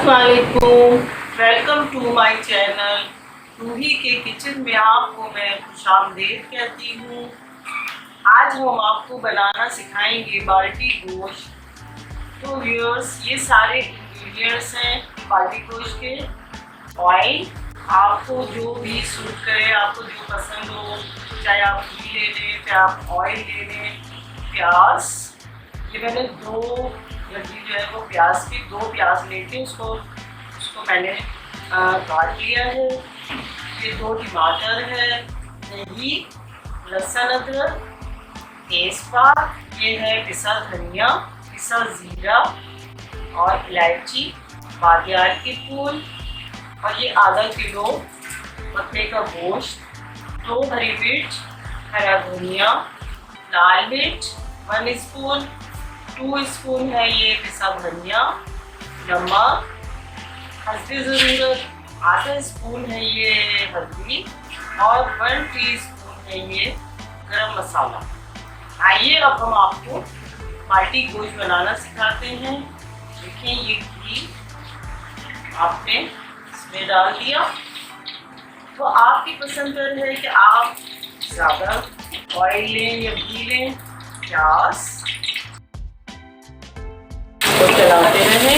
अस्सलामुअलैकुम, welcome to my channel Roohi के kitchen में आपको मैं खुशामदीद कहती हूँ। आज हम आपको बनाना सिखाएंगे बाल्टी गोश्त। तो व्यूअर्स, ये सारे इंग्रेडिएंट्स हैं बाल्टी गोश्त के। ऑयल आपको जो भी सूट करे, आपको जो पसंद हो, चाहे आप घी ले लें, चाहे आप ऑयल ले लें। प्याज, ये मैंने दो लगी जो है वो प्याज की दो प्याज लेके उसको मैंने काट लिया है। ये दो टमाटर है, दही, लहसुन, अदरक, तेजपात, ये है पिसा धनिया, पिसा जीरा और इलायची, बादियान के फूल, और ये आधा किलो बकरे का गोश्त, 2 हरी मिर्च, हरा धनिया, लाल मिर्च 1 स्पून, 2 स्पून है ये पिसा धनिया, नमक हल्दी ज़रूरत, आधा स्पून है ये हल्दी और 1 टीस्पून है ये गरम मसाला। आइए अब हम आपको बाल्टी गोश्त बनाना सिखाते हैं। देखिए, ये घी आपने इसमें डाल दिया। तो आपकी पसंद पर है कि आप ज़्यादा ऑयल लें या घी लें। प्याज तो चलाते रहें।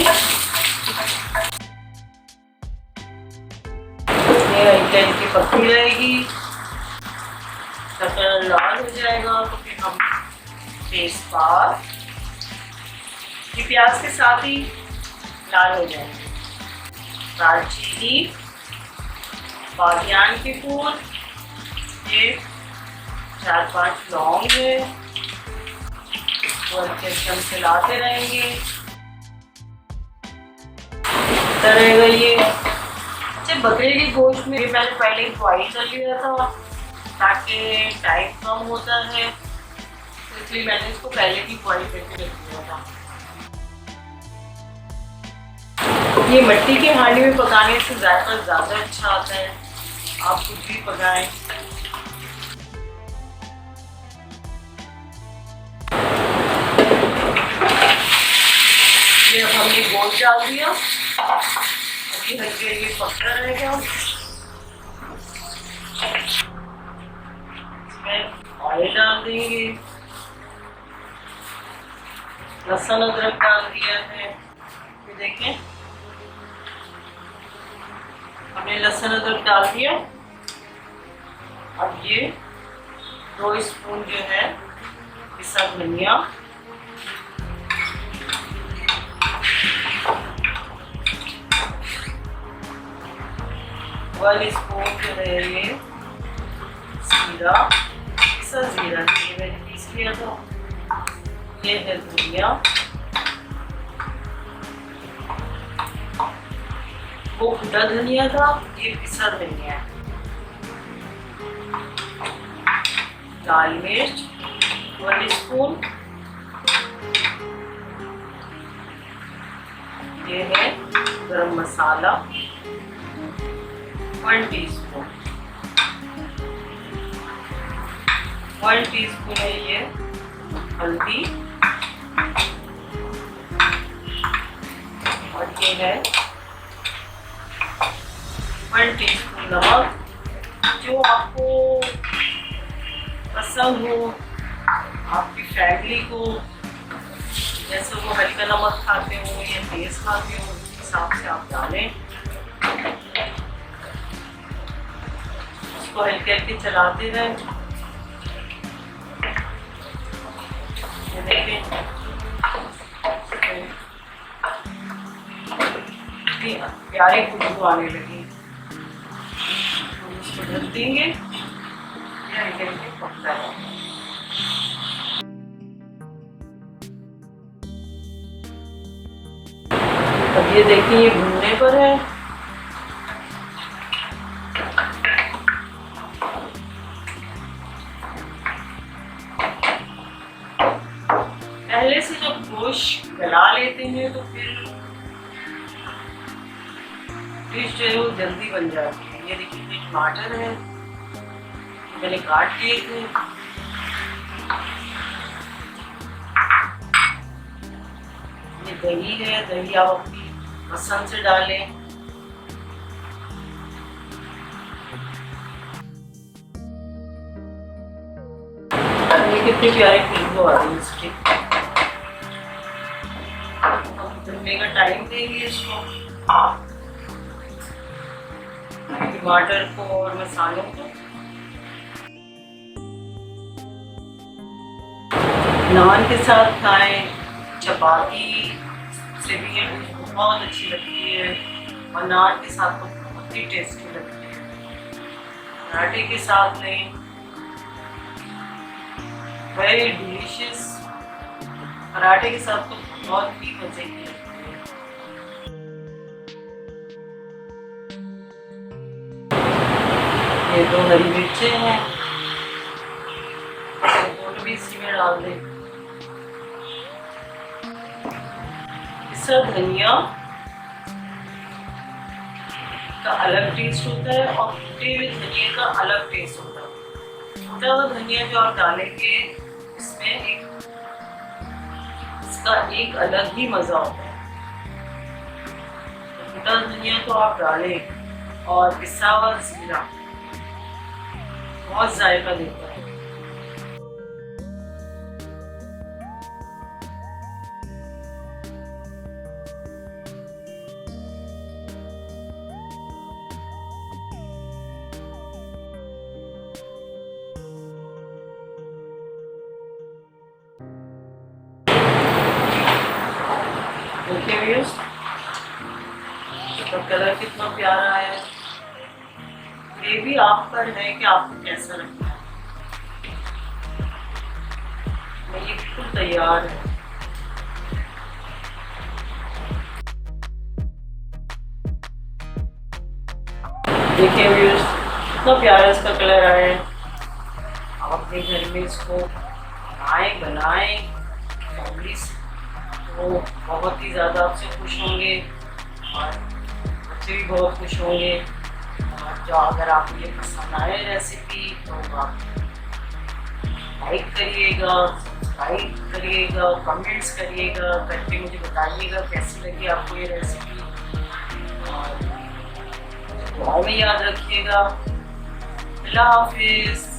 ये हल्की हल्की पकती रहेगी, कलर लाल हो जाएगा तो फिर हम तेजपात ये प्याज के साथ ही लाल हो जाएंगे। दालचीनी, बादियान के फूल, ये 4-5 लौंग है, और हम चलाते रहेंगे। रहेगा ये। अच्छा, बकरे के गोश्त में मैंने पहले बॉइल कर लिया था ताकि टाइम कम होता है, तो इसलिए मैंने इसको पहले ही बॉइल करके रख दिया था। ये मिट्टी के हांडी में पकाने से जायका ज़्यादा अच्छा आता है। आप कुछ भी पकाएं। ये हमने गोश्त डाल दिया, अभी हल्के हल्के पकता रहेगा। इसमें ऑयल डाल देंगे, लहसुन अदरक डाल दिया है। ये देखें, हमने लहसुन अदरक डाल दिया। अब ये 2 स्पून जो है पिसा धनिया, 1 स्पून जो है ये जीरा, पिसा जीरा, ये मैंने पीस लिया था। ये है धनिया, वो कुटा धनिया था, ये पिसा धनिया है। लाल मिर्च 1 स्पून, ये है गरम मसाला 1 टीस्पून, 1 टीस्पून है ये हल्दी, और ये है 1 टीस्पून नमक। जो आपको पसंद हो, आपकी फैमिली को, जैसे वो हल्का नमक खाते हो या तेज खाते हो, उस हिसाब से आप डालें। उसको हल्के हल्के चलाते रहें। प्यारे खुशबू आने लगी, उसको ढक देंगे। हल्के हल्के पकता है। अब ये देखिए, ये भूनने पर है। पहले से जब गोश्त गला लेते हैं तो फिर डिश जो है वो जल्दी बन जाती है। ये देखिए, ये टमाटर है, मैंने काट लिए थे। ये दही है, दही आप अपनी पसंद से डालें। ये कितनी प्यारी खुशबू आ रही है इसकी। भुनने का टाइम देंगे इसको, टमाटर को और मसालों को। नान के साथ खाएं, चपाती से भी ये डिश बहुत अच्छी लगती है और नान के साथ तो बहुत ही टेस्टी लगती है। पराठे के साथ लें, वेरी डिलीशियस। पराठे के साथ तो बहुत ही मजे की लगती है। ये 2 हरी मिर्चें हैं, दोनों भी इसी में डाल दें। इसका धनिया का अलग टेस्ट होता है और कूटे हुए धनिया का अलग टेस्ट होता है। कूटा हुआ धनिया जो आप डालेंगे इसमें इसका एक अलग ही मजा होता है। कूटा धनिया तो आप डालें और पिसा हुआ जीरा बहुत जायका देता है। देखिए व्यूअर्स, इसका कलर कितना प्यारा है। ये भी आप पर है कि आपको कैसा लगता है। ये बिल्कुल तैयार है। देखिए व्यूअर्स, कितना प्यारा इसका कलर आया है। आप अपने घर में इसको बनाएं फैमिली वो बहुत ही ज़्यादा आपसे खुश होंगे और बच्चे भी बहुत खुश होंगे। और जो अगर आपको ये पसंद आए रेसिपी तो आप लाइक करिएगा, सब्सक्राइब करिएगा, कमेंट्स करिएगा, करके मुझे बताइएगा कैसी लगी आपको ये रेसिपी। और दुआओं में याद रखिएगा। अल्लाह हाफिज़।